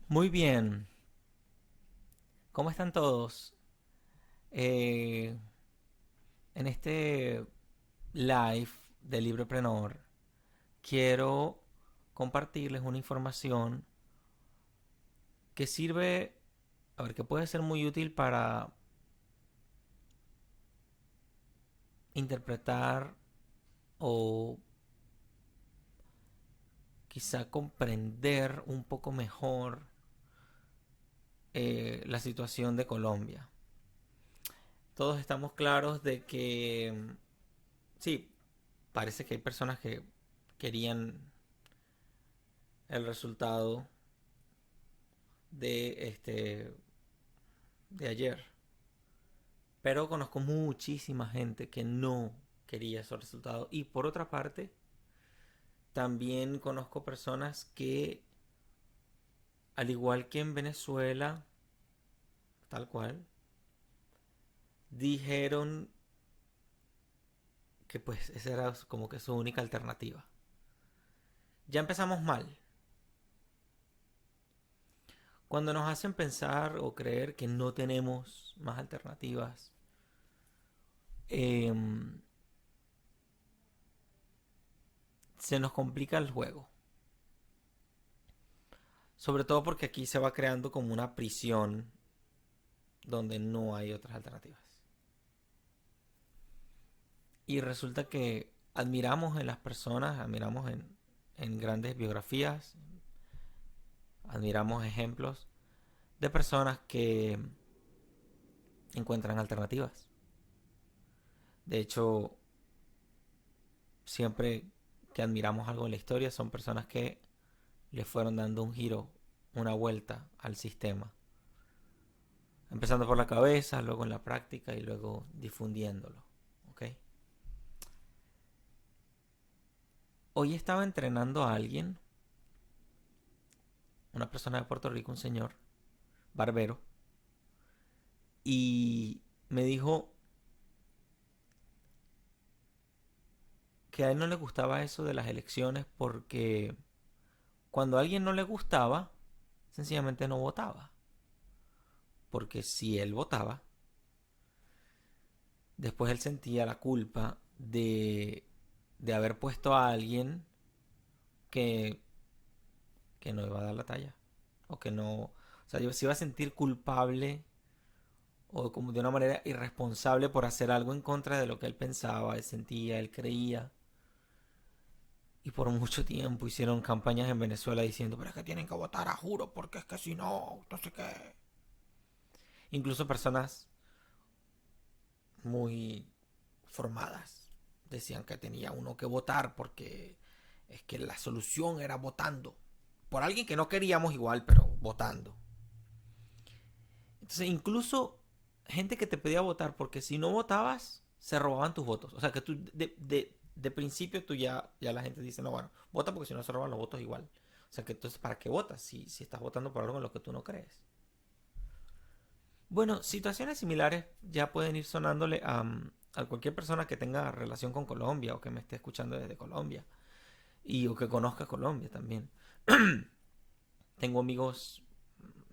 Muy bien, ¿cómo están todos? Eh, en este live de Librepreneur quiero compartirles una información que sirve, a ver, que puede ser muy útil para interpretar o quizá comprender un poco mejor la situación de Colombia. Todos estamos claros de que sí, parece que hay personas que querían el resultado de de ayer. Pero conozco muchísima gente que no quería esos resultados. Y por otra parte, también conozco personas que, al igual que en Venezuela, tal cual, dijeron que pues esa era como que su única alternativa. Ya empezamos mal. Cuando nos hacen pensar o creer que no tenemos más alternativas, eh, se nos complica el juego. Sobre todo porque aquí se va creando como una prisión donde no hay otras alternativas. Y resulta que admiramos en las personas, admiramos en grandes biografías, admiramos ejemplos de personas que encuentran alternativas. De hecho, siempre que admiramos algo en la historia son personas que le fueron dando un giro, una vuelta al sistema. Empezando por la cabeza, luego en la práctica y luego difundiéndolo. ¿Ok? Hoy estaba entrenando a alguien, una persona de Puerto Rico, un señor, barbero, y me dijo que a él no le gustaba eso de las elecciones porque cuando a alguien no le gustaba, sencillamente no votaba. Porque si él votaba, después él sentía la culpa de haber puesto a alguien que, que no iba a dar la talla. O que no... O sea, se iba a sentir culpable o como de una manera irresponsable por hacer algo en contra de lo que él pensaba, él sentía, él creía. Y por mucho tiempo hicieron campañas en Venezuela diciendo, pero es que tienen que votar a juro, porque es que si no, no sé qué. Incluso personas muy formadas decían que tenía uno que votar porque es que la solución era votando. Por alguien que no queríamos igual, pero votando. Entonces, incluso gente que te pedía votar porque si no votabas, se robaban tus votos. O sea, que tú de principio tú ya la gente dice, no, bueno, vota porque si no se roban los votos igual. O sea, que entonces, ¿para qué votas si estás votando por algo en lo que tú no crees? Bueno, situaciones similares ya pueden ir sonándole a cualquier persona que tenga relación con Colombia o que me esté escuchando desde Colombia y o que conozca Colombia también. Tengo amigos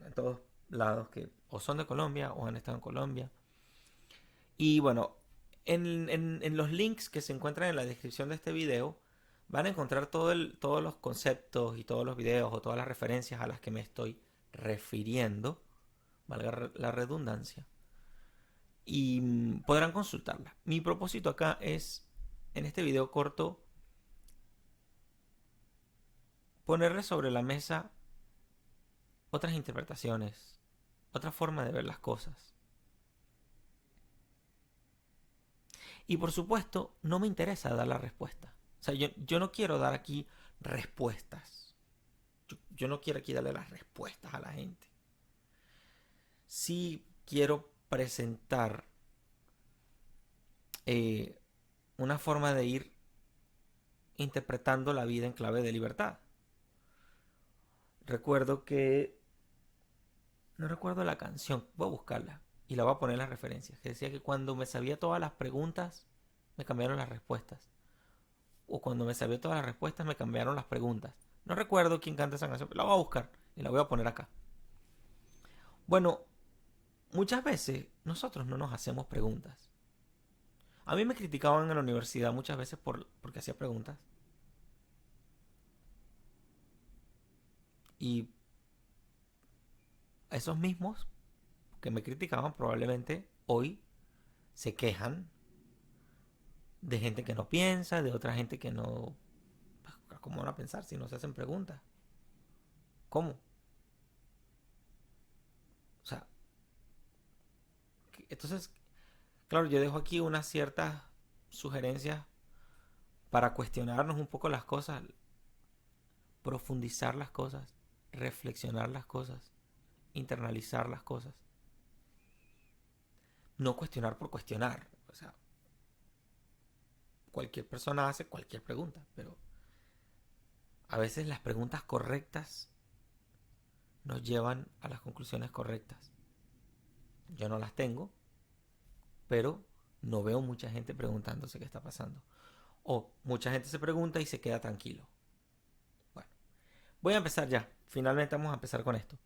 en todos lados que o son de Colombia o han estado en Colombia. Y bueno, en los links que se encuentran en la descripción de este video van a encontrar todos los conceptos y todos los videos o todas las referencias a las que me estoy refiriendo, valga la redundancia, y podrán consultarla. Mi propósito acá es, en este video corto, ponerle sobre la mesa otras interpretaciones, otra forma de ver las cosas. Y por supuesto, no me interesa dar la respuesta. O sea, yo no quiero dar aquí respuestas. Yo no quiero aquí darle las respuestas a la gente. Sí quiero presentar eh, una forma de ir interpretando la vida en clave de libertad. Recuerdo que... No recuerdo la canción, voy a buscarla y la voy a poner en las referencias. Que decía que cuando me sabía todas las preguntas, me cambiaron las respuestas. O cuando me sabía todas las respuestas, me cambiaron las preguntas. No recuerdo quién canta esa canción, pero la voy a buscar y la voy a poner acá. Bueno, muchas veces nosotros no nos hacemos preguntas. A mí me criticaban en la universidad muchas veces porque hacía preguntas. Y esos mismos que me criticaban probablemente hoy se quejan de gente que no piensa, de otra gente que no... ¿Cómo van a pensar si no se hacen preguntas? ¿Cómo? O sea, entonces, claro, yo dejo aquí unas ciertas sugerencias para cuestionarnos un poco las cosas, profundizar las cosas, reflexionar las cosas, internalizar las cosas. No cuestionar por cuestionar. O sea, cualquier persona hace cualquier pregunta, pero a veces las preguntas correctas nos llevan a las conclusiones correctas. Yo no las tengo, pero no veo mucha gente preguntándose qué está pasando. O mucha gente se pregunta y se queda tranquilo. Bueno, voy a empezar ya. Finalmente vamos a empezar con esto.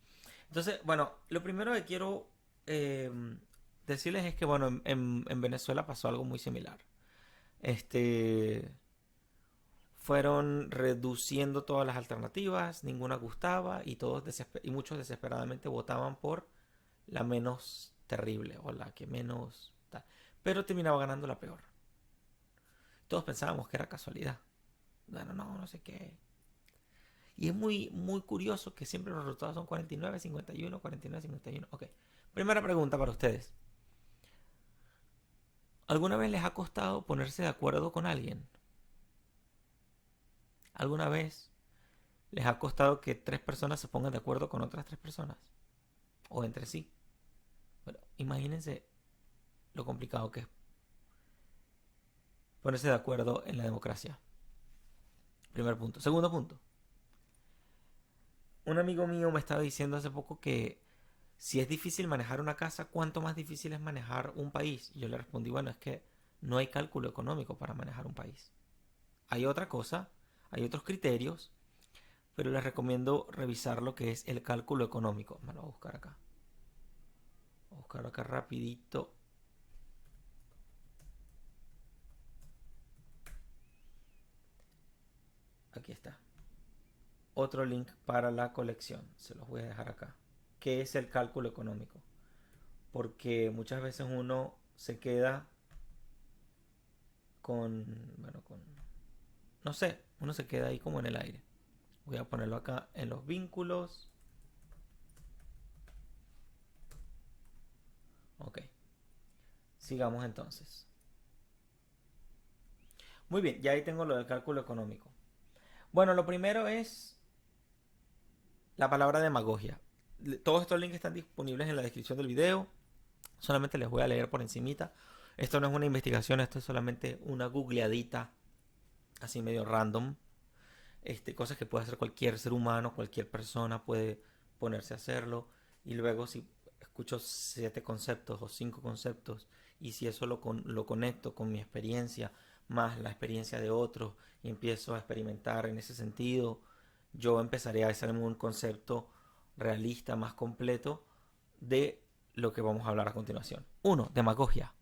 Entonces, bueno, lo primero que quiero eh, decirles es que, bueno, en Venezuela pasó algo muy similar. Este, fueron reduciendo todas las alternativas, ninguna gustaba y y muchos desesperadamente votaban por la menos terrible o la que menos tal. Pero terminaba ganando la peor. Todos pensábamos que era casualidad. Bueno, no sé qué. Y es muy curioso que siempre los resultados son 49, 51, 49, 51. Ok. Primera pregunta para ustedes. ¿Alguna vez les ha costado ponerse de acuerdo con alguien? ¿Alguna vez les ha costado que tres personas se pongan de acuerdo con otras tres personas? O entre sí. Bueno, imagínense lo complicado que es ponerse de acuerdo en la democracia. Primer punto. Segundo punto. Un amigo mío me estaba diciendo hace poco que si es difícil manejar una casa, ¿cuánto más difícil es manejar un país? Y yo le respondí, bueno, es que no hay cálculo económico para manejar un país. Hay otra cosa, hay otros criterios, pero les recomiendo revisar lo que es el cálculo económico. Me lo voy a buscar acá. Voy a buscar acá rapidito. Aquí está. Otro link para la colección. Se los voy a dejar acá. ¿Qué es el cálculo económico? Porque muchas veces uno se queda con, bueno, con, no sé, uno se queda ahí como en el aire. Voy a ponerlo acá en los vínculos. Ok, sigamos entonces. Muy bien, ya ahí tengo lo del cálculo económico. Bueno, lo primero es la palabra demagogia. Todos estos links están disponibles en la descripción del video. Solamente les voy a leer por encimita. Esto no es una investigación, esto es solamente una googleadita así medio random. Cosas que puede hacer cualquier ser humano, cualquier persona puede ponerse a hacerlo. Y luego si escucho 7 conceptos o 5 conceptos y si eso lo conecto con mi experiencia más la experiencia de otros y empiezo a experimentar en ese sentido, yo empezaré a hacerme un concepto realista más completo de lo que vamos a hablar a continuación. Uno, demagogia.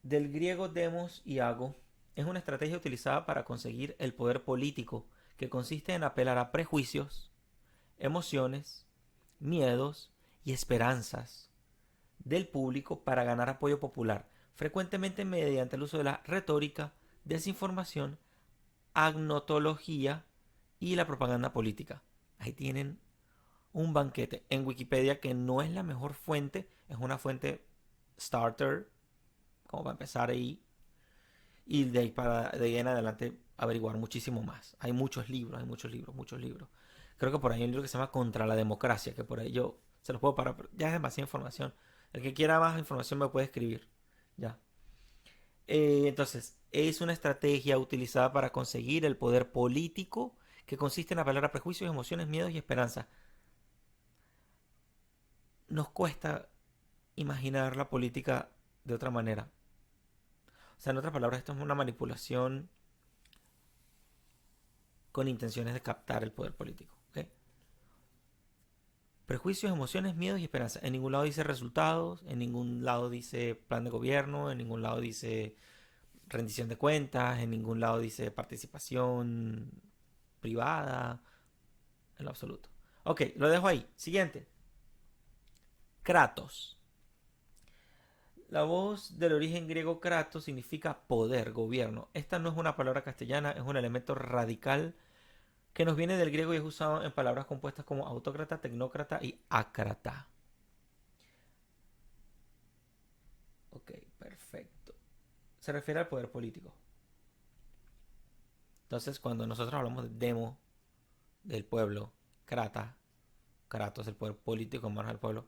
Del griego demos y ago, es una estrategia utilizada para conseguir el poder político que consiste en apelar a prejuicios, emociones, miedos y esperanzas del público para ganar apoyo popular, frecuentemente mediante el uso de la retórica, desinformación, agnotología y la propaganda política. Ahí tienen un banquete en Wikipedia que no es la mejor fuente, es una fuente starter, como para empezar ahí, y de ahí en adelante averiguar muchísimo más. Hay muchos libros, muchos libros. Creo que por ahí hay un libro que se llama Contra la Democracia, que por ahí yo se los puedo parar, pero ya es demasiada información. El que quiera más información me puede escribir. Ya. Entonces, es una estrategia utilizada para conseguir el poder político que consiste en apelar a prejuicios, emociones, miedos y esperanzas. Nos cuesta imaginar la política de otra manera. O sea, en otras palabras, esto es una manipulación con intenciones de captar el poder político. ¿Okay? Prejuicios, emociones, miedos y esperanza. En ningún lado dice resultados, en ningún lado dice plan de gobierno, en ningún lado dice rendición de cuentas, en ningún lado dice participación privada, en lo absoluto. Ok, lo dejo ahí. Siguiente. Kratos. La voz del origen griego kratos significa poder, gobierno. Esta no es una palabra castellana, es un elemento radical que nos viene del griego y es usado en palabras compuestas como autócrata, tecnócrata y ácrata. Ok, perfecto. Se refiere al poder político. Entonces, cuando nosotros hablamos de demo del pueblo, kratos, el poder político en manos del pueblo,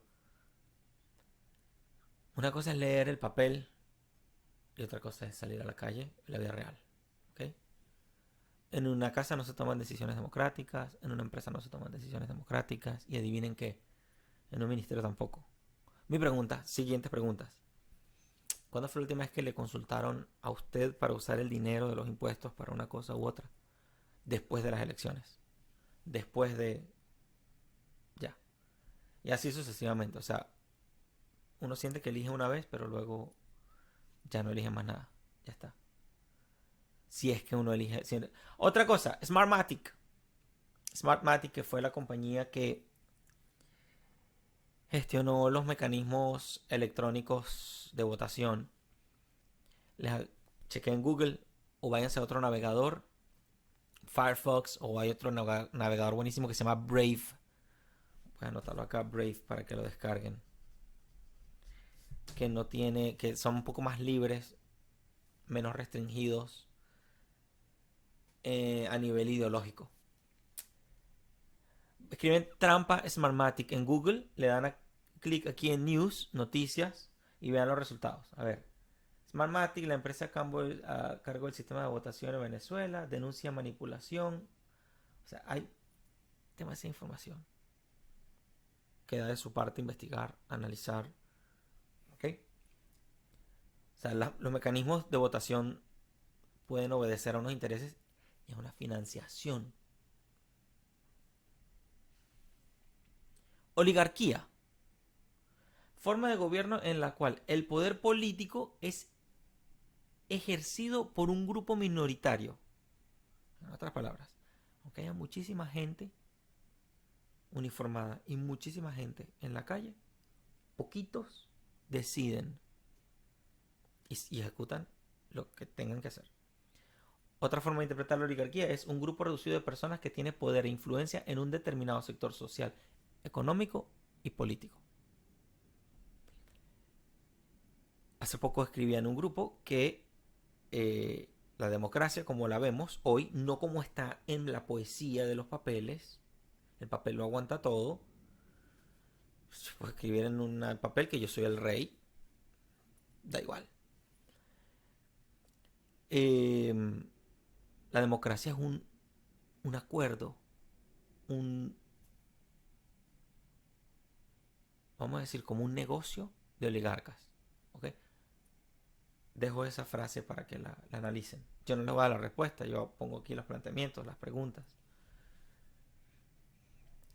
una cosa es leer el papel y otra cosa es salir a la calle, en la vida real. ¿Ok? En una casa no se toman decisiones democráticas, en una empresa no se toman decisiones democráticas y adivinen qué, en un ministerio tampoco. Mi pregunta, siguientes preguntas. ¿Cuándo fue la última vez que le consultaron a usted para usar el dinero de los impuestos para una cosa u otra? Después de las elecciones. Después de... Ya. Y así sucesivamente. O sea, uno siente que elige una vez, pero luego ya no elige más nada. Ya está. Si es que uno elige... Otra cosa, Smartmatic. Smartmatic, que fue la compañía que gestionó los mecanismos electrónicos de votación. Les chequé en Google o váyanse a otro navegador, Firefox, o hay otro navegador buenísimo que se llama Brave. Voy a anotarlo acá, Brave, para que lo descarguen. Que no tiene, que son un poco más libres, menos restringidos a nivel ideológico. Escriben trampa Smartmatic en Google, le dan a clic aquí en News, Noticias, y vean los resultados. A ver, Smartmatic, la empresa a cargo del sistema de votación en Venezuela, denuncia manipulación. O sea, hay demasiada información. Queda de su parte investigar, analizar. ¿Ok? O sea, los mecanismos de votación pueden obedecer a unos intereses y a una financiación. Oligarquía. Forma de gobierno en la cual el poder político es ejercido por un grupo minoritario. En otras palabras, aunque haya muchísima gente uniformada y muchísima gente en la calle, poquitos deciden y ejecutan lo que tengan que hacer. Otra forma de interpretar la oligarquía es un grupo reducido de personas que tiene poder e influencia en un determinado sector social, económico y político. Hace poco escribía en un grupo que la democracia, como la vemos hoy, no como está en la poesía de los papeles, el papel lo aguanta todo. Pues escribir en un papel que yo soy el rey, da igual. Eh, la democracia es un acuerdo, un, vamos a decir, como un negocio de oligarcas. ¿Ok? Dejo esa frase para que la analicen. Yo no les voy a dar la respuesta, yo pongo aquí los planteamientos, las preguntas.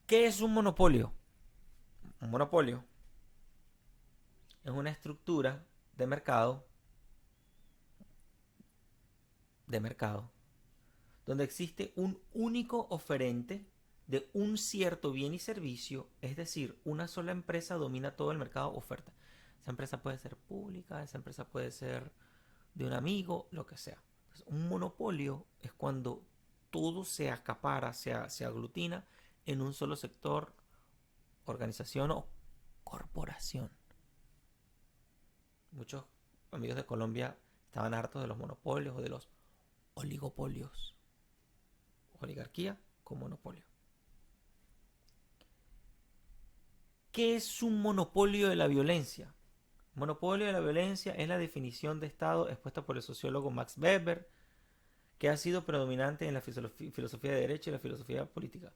¿Qué es un monopolio? Un monopolio es una estructura de mercado, donde existe un único oferente de un cierto bien y servicio, es decir, una sola empresa domina todo el mercado oferta. Esa empresa puede ser pública, esa empresa puede ser de un amigo, lo que sea. Entonces, un monopolio es cuando todo se acapara, se aglutina en un solo sector, organización o corporación. Muchos amigos de Colombia estaban hartos de los monopolios o de los oligopolios. Oligarquía con monopolio. ¿Qué es un monopolio de la violencia? Monopolio de la violencia es la definición de Estado expuesta por el sociólogo Max Weber, que ha sido predominante en la filosofía de derecho y la filosofía política.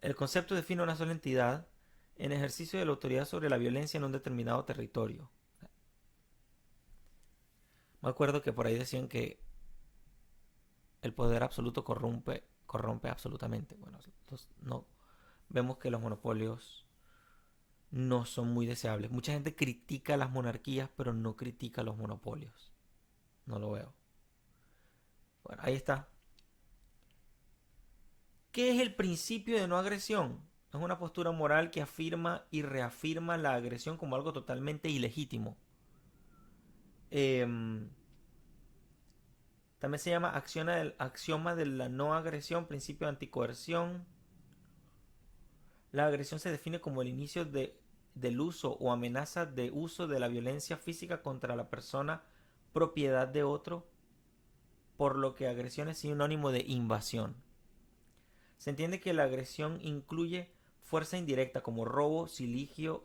El concepto define una sola entidad en ejercicio de la autoridad sobre la violencia en un determinado territorio. Me acuerdo que por ahí decían que el poder absoluto corrompe absolutamente. Bueno, no, vemos que los monopolios no son muy deseables. Mucha gente critica las monarquías, pero no critica los monopolios. No lo veo. Bueno, ahí está. ¿Qué es el principio de no agresión? Es una postura moral que afirma y reafirma la agresión como algo totalmente ilegítimo. También se llama axioma de la no agresión, principio de anticoerción. La agresión se define como el inicio del uso o amenaza de uso de la violencia física contra la persona, propiedad de otro, por lo que agresión es sinónimo de invasión. Se entiende que la agresión incluye fuerza indirecta como robo, sigilo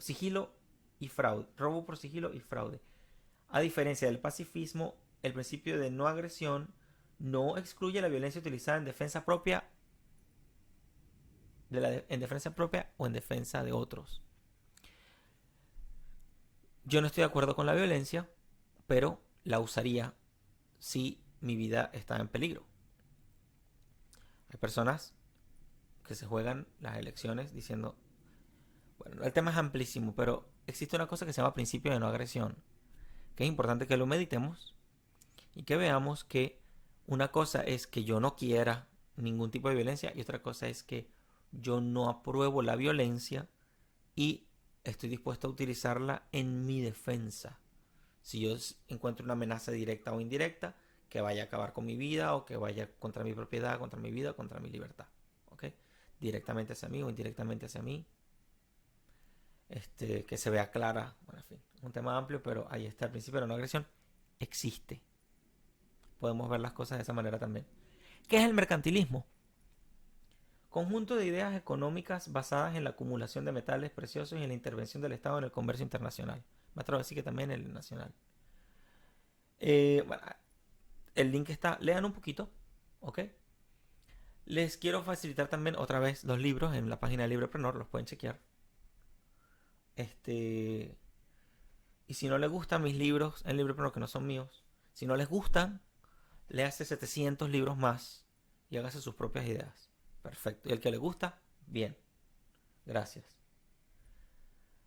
y fraude. Robo por sigilo y fraude. A diferencia del pacifismo, el principio de no agresión no excluye la violencia utilizada en defensa propia, en defensa propia o en defensa de otros. Yo no estoy de acuerdo con la violencia, pero la usaría si mi vida está en peligro. Hay personas que se juegan las elecciones diciendo, bueno, el tema es amplísimo, pero existe una cosa que se llama principio de no agresión, que es importante que lo meditemos y que veamos que una cosa es que yo no quiera ningún tipo de violencia y otra cosa es que yo no apruebo la violencia y estoy dispuesto a utilizarla en mi defensa. Si yo encuentro una amenaza directa o indirecta que vaya a acabar con mi vida o que vaya contra mi propiedad, contra mi vida, contra mi libertad. ¿Ok? Directamente hacia mí o indirectamente hacia mí. Que se vea clara. Bueno, en fin, un tema amplio, pero ahí está el principio de la no agresión. Existe. Podemos ver las cosas de esa manera también. ¿Qué es el mercantilismo? Conjunto de ideas económicas basadas en la acumulación de metales preciosos y en la intervención del Estado en el comercio internacional. Me atrevo a decir que también en el nacional. Bueno, el link está, lean un poquito, ¿ok? Les quiero facilitar también otra vez los libros en la página de Librepreneur, los pueden chequear. Y si no les gustan mis libros en Librepreneur, que no son míos, si no les gustan, léase 700 libros más y hágase sus propias ideas. Perfecto. Y el que le gusta, bien. Gracias.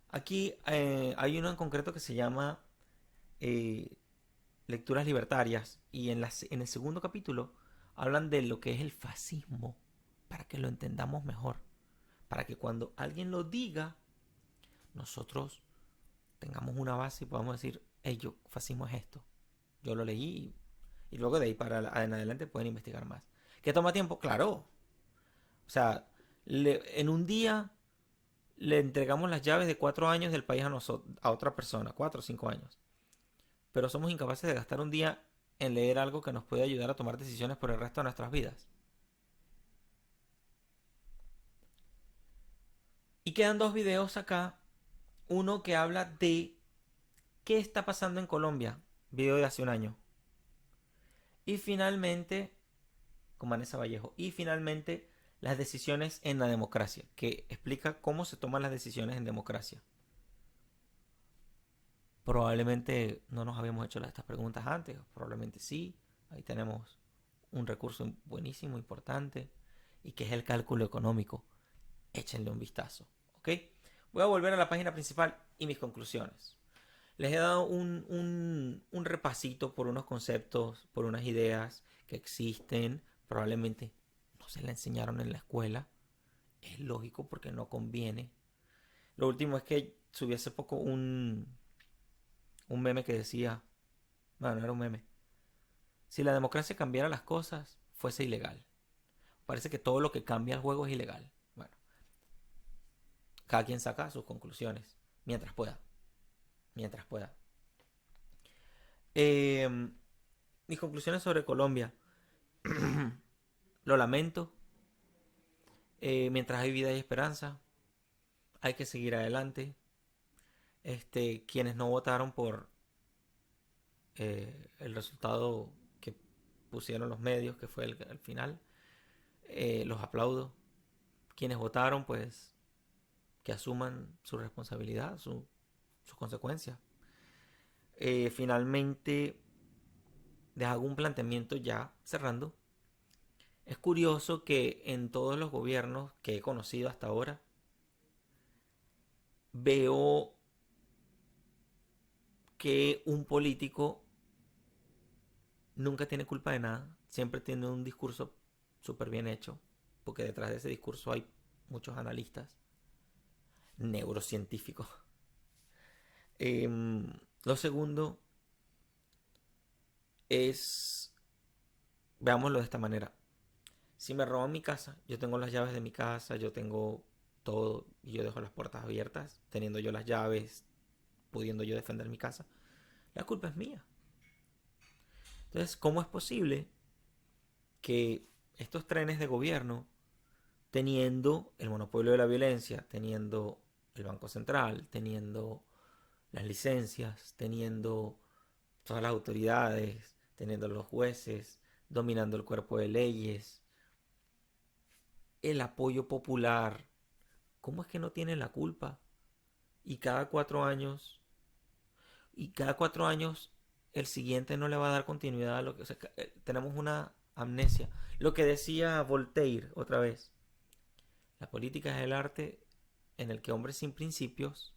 Aquí hay uno en concreto que se llama eh, Lecturas Libertarias. Y en el segundo capítulo hablan de lo que es el fascismo. Para que lo entendamos mejor. Para que cuando alguien lo diga, nosotros tengamos una base y podamos decir, hey, yo, fascismo es esto. Yo lo leí y luego de ahí para en adelante pueden investigar más. ¿Qué toma tiempo? Claro. O sea, en un día le entregamos las llaves de 4 años del país a otra persona, 4 o 5 años. Pero somos incapaces de gastar un día en leer algo que nos puede ayudar a tomar decisiones por el resto de nuestras vidas. Y quedan dos videos acá. Uno que habla de qué está pasando en Colombia, video de hace un año. Y finalmente, con Vanessa Vallejo. Y finalmente, las decisiones en la democracia, que explica cómo se toman las decisiones en democracia. Probablemente no nos habíamos hecho estas preguntas antes, probablemente sí. Ahí tenemos un recurso buenísimo, importante, y que es el cálculo económico. Échenle un vistazo, ¿ok? Voy a volver a la página principal y mis conclusiones. Les he dado un repasito por unos conceptos, por unas ideas que existen. Probablemente no se la enseñaron en la escuela. Es lógico porque no conviene. Lo último es que subí hace poco un meme que decía, bueno, no era un meme, si la democracia cambiara las cosas, fuese ilegal. Parece que todo lo que cambia el juego es ilegal. Bueno, cada quien saca sus conclusiones, mientras pueda. Mientras pueda. Mis conclusiones sobre Colombia. Lo lamento. Mientras hay vida y esperanza, hay que seguir adelante. Quienes no votaron por el resultado que pusieron los medios, que fue el final, los aplaudo. Quienes votaron, pues, que asuman su responsabilidad, sus consecuencias. Finalmente, les hago un planteamiento ya cerrando. Es curioso que en todos los gobiernos que he conocido hasta ahora, veo que un político nunca tiene culpa de nada, siempre tiene un discurso súper bien hecho, porque detrás de ese discurso hay muchos analistas, neurocientíficos. Lo segundo es, veámoslo de esta manera, si me roban mi casa, yo tengo las llaves de mi casa, yo tengo todo y yo dejo las puertas abiertas, teniendo yo las llaves, pudiendo yo defender mi casa, la culpa es mía. Entonces, ¿cómo es posible que estos trenes de gobierno, teniendo el monopolio de la violencia, teniendo el Banco Central, teniendo las licencias, teniendo todas las autoridades, teniendo los jueces, dominando el cuerpo de leyes, el apoyo popular, ¿cómo es que no tienen la culpa? Y cada 4 años, y cada 4 años el siguiente no le va a dar continuidad a lo que... O sea, tenemos una amnesia. Lo que decía Voltaire otra vez, la política es el arte en el que hombres sin principios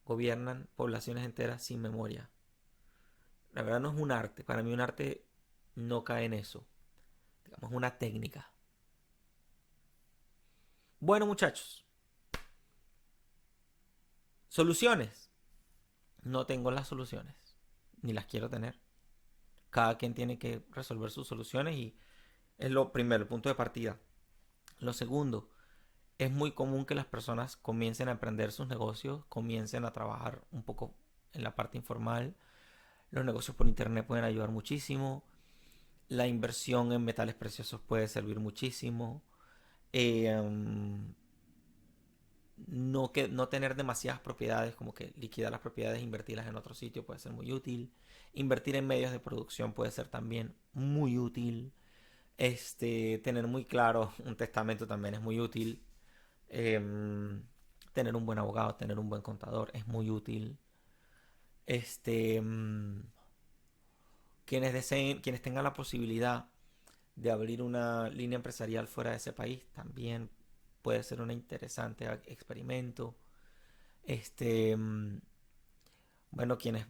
gobiernan poblaciones enteras sin memoria. La verdad no es un arte, para mí un arte no cae en eso, digamos una técnica. Bueno muchachos, soluciones. No tengo las soluciones, ni las quiero tener. Cada quien tiene que resolver sus soluciones y es lo primero, el punto de partida. Lo segundo, es muy común que las personas comiencen a emprender sus negocios, comiencen a trabajar un poco en la parte informal. Los negocios por internet pueden ayudar muchísimo. La inversión en metales preciosos puede servir muchísimo. No tener demasiadas propiedades, como que liquidar las propiedades e invertirlas en otro sitio puede ser muy útil. Invertir en medios de producción puede ser también muy útil. Tener muy claro un testamento también es muy útil. Tener un buen abogado, tener un buen contador es muy útil. Este, mm, quienes deseen, quienes tengan la posibilidad de abrir una línea empresarial fuera de ese país también puede ser un interesante experimento. Este, mm, bueno, quienes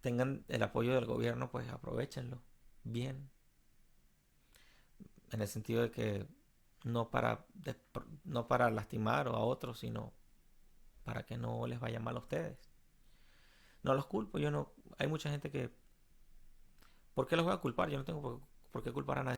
tengan el apoyo del gobierno, pues aprovechenlo bien, en el sentido de que no para, no para lastimar a otros, sino para que no les vaya mal a ustedes. No los culpo, yo no, hay mucha gente que, ¿por qué los voy a culpar? Yo no tengo por qué culpar a nadie.